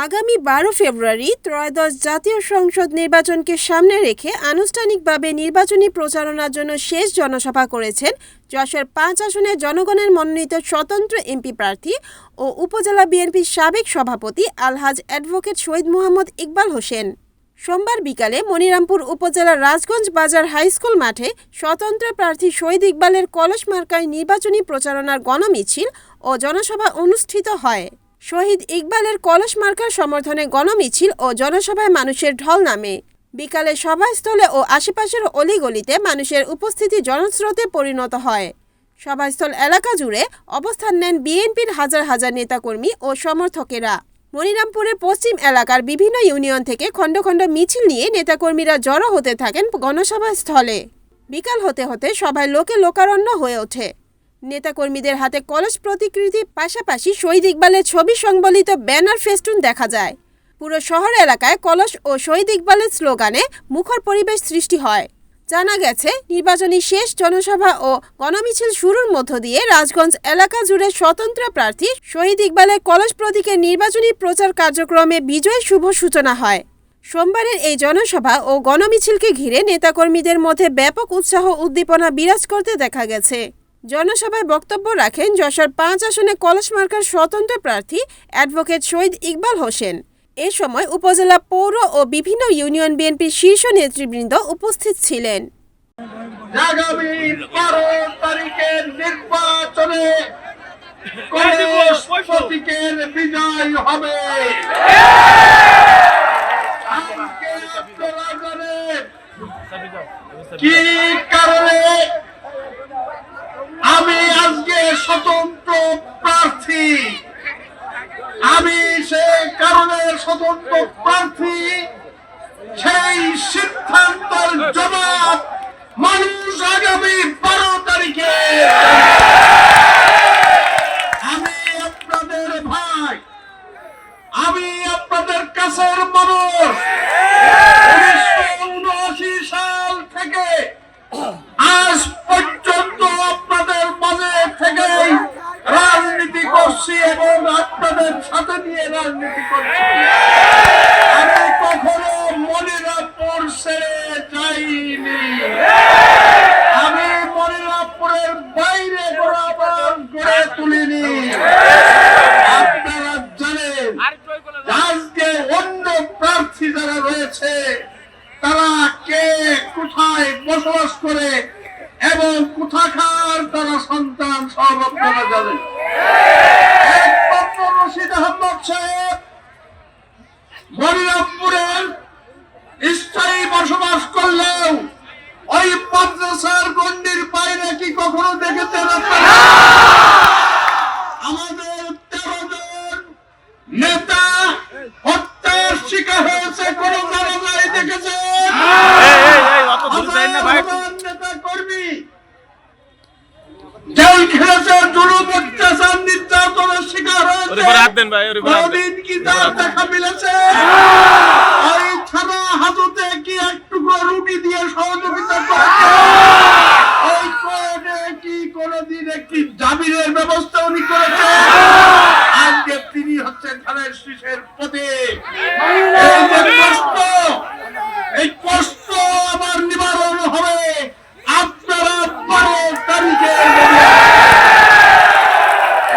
আগামী ১২ ফেব্রুয়ারি ত্রয়োদশ জাতীয় সংসদ নির্বাচনকে সামনে রেখে আনুষ্ঠানিকভাবে নির্বাচনী প্রচারণার জন্য শেষ জনসভা করেছেন যশোর ৫ আসনের জনগণের মনোনীত স্বতন্ত্র এমপি প্রার্থী ও উপজেলা বিএনপির সাবেক সভাপতি আলহাজ অ্যাডভোকেট শহীদ মোহাম্মদ ইকবাল হোসেন। সোমবার বিকালে মনিরামপুর উপজেলার রাজগঞ্জ বাজার হাইস্কুল মাঠে স্বতন্ত্র প্রার্থী শহীদ ইকবালের কলস মার্কায় নির্বাচনী প্রচারণার গণমিছিল ও জনসভা অনুষ্ঠিত হয়। শহীদ ইকবালের কলস মার্কার সমর্থনে গণমিছিল ও জনসভায় মানুষের ঢল নামে। বিকালে সভাস্থলে ও আশেপাশের অলিগলিতে মানুষের উপস্থিতি জনস্রোতে পরিণত হয়। সভাস্থল এলাকা জুড়ে অবস্থান নেন বিএনপির হাজার হাজার নেতাকর্মী ও সমর্থকেরা। মনিরামপুরের পশ্চিম এলাকার বিভিন্ন ইউনিয়ন থেকে খণ্ড খণ্ড মিছিল নিয়ে নেতাকর্মীরা জড়ো হতে থাকেন গণসভাস্থলে। বিকাল হতে হতে সভায় লোকে লোকারণ্য হয়ে ওঠে। নেতাকর্মীদের হাতে কলস প্রতিকৃতির পাশাপাশি শহীদ ইকবালের ছবি সংবলিত ব্যানার ফেস্টুন দেখা যায়। পুরো শহর এলাকায় কলস ও শহীদ ইকবালের স্লোগানে মুখর পরিবেশ সৃষ্টি হয়। জানা গেছে, নির্বাচনী শেষ জনসভা ও গণমিছিল শুরুর মধ্য দিয়ে রাজগঞ্জ এলাকা জুড়ে স্বতন্ত্র প্রার্থী শহীদ ইকবালের কলস প্রতীকের নির্বাচনী প্রচার কার্যক্রমে বিজয় শুভ সূচনা হয়। সোমবারের এই জনসভা ও গণমিছিলকে ঘিরে নেতাকর্মীদের মধ্যে ব্যাপক উৎসাহ উদ্দীপনা বিরাজ করতে দেখা গেছে। জনসভায় বক্তব্য রাখেন যশোর ৫ আসনে কলস মার্কার স্বতন্ত্র প্রার্থী অ্যাডভোকেট শহীদ ইকবাল হোসেন। এ সময় উপজেলা পৌর ও বিভিন্ন ইউনিয়ন বিএনপির শীর্ষ নেতৃবৃন্দ উপস্থিত ছিলেন। আগামী ১২ তারিখের নির্বাচনে কলস প্রতীকের বিজয় হবে। কি কারণে আমি আজকে স্বতন্ত্র প্রার্থী? আমি সে কারণে স্বতন্ত্র প্রার্থী, সেই সিদ্ধান্তের জবাব মানুষ আগামী ১২ তারিখে। আমি আপনাদের ভাই, আমি আপনাদের কাছের মানুষ। ১৯৭৯ সাল থেকে আজ পর্যন্ত আপনাদের মাঝে থেকে রাজনীতি করছি এবং আপনাদের সাথে নিয়ে রাজনীতি করছি। আমি কখনো মনিরামপুর ছেড়ে যাইনি। আমি মনিরামপুরের বাইরে গড়ে তুলিনি। আপনারা জানেন আজকে অন্য প্রার্থী যারা রয়েছে তারা কে কোথায় বসবাস করে এবং কোথাকার তারা সন্তান সব আপনারা জানেন। একমাত্র রশিদ আহমদ সাহেব মনিরামপুরের স্থায়ী বসবাস করলেও ওই মাদ্রাসার গণ্ডির বাইরে কি কখনো দেখেছেন আপনারা? আমাদের ১৩ জন নেতা হত্যার শিকার হয়েছে, কোন জানাজায় দেখেছেন? নেতা কর্মী জেল খেলেছে, জুলুম অত্যাচার নির্যাতনের শিকার হয়েছে, কোনদিন কি তার দেখা মিলেছে? ওই থানা হাজতে কি একটুকু রুটি দিয়ে সহযোগিতা করেছে? ওই কোর্টে কি কোনদিন একটি জামিনের ব্যবস্থা উনি করেছে? আজকে তিনি হচ্ছেন ধানের শীষের প্রতীক। এই যে কষ্ট, এই কষ্ট আবার নিবারণ হবে আপনারা ১২ তারিখে।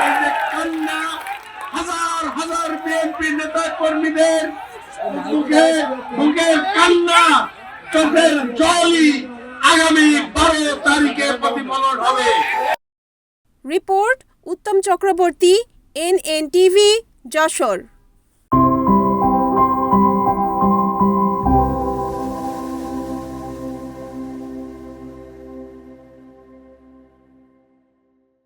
এই যে কান্না, হাজার হাজার বিএনপি নেতা কর্মীদের মুখের কান্না, চোখের জলই আগামী ১২ তারিখে প্রতিফলন হবে। রিপোর্ট উত্তম চক্রবর্তী, NNTV, যশোর।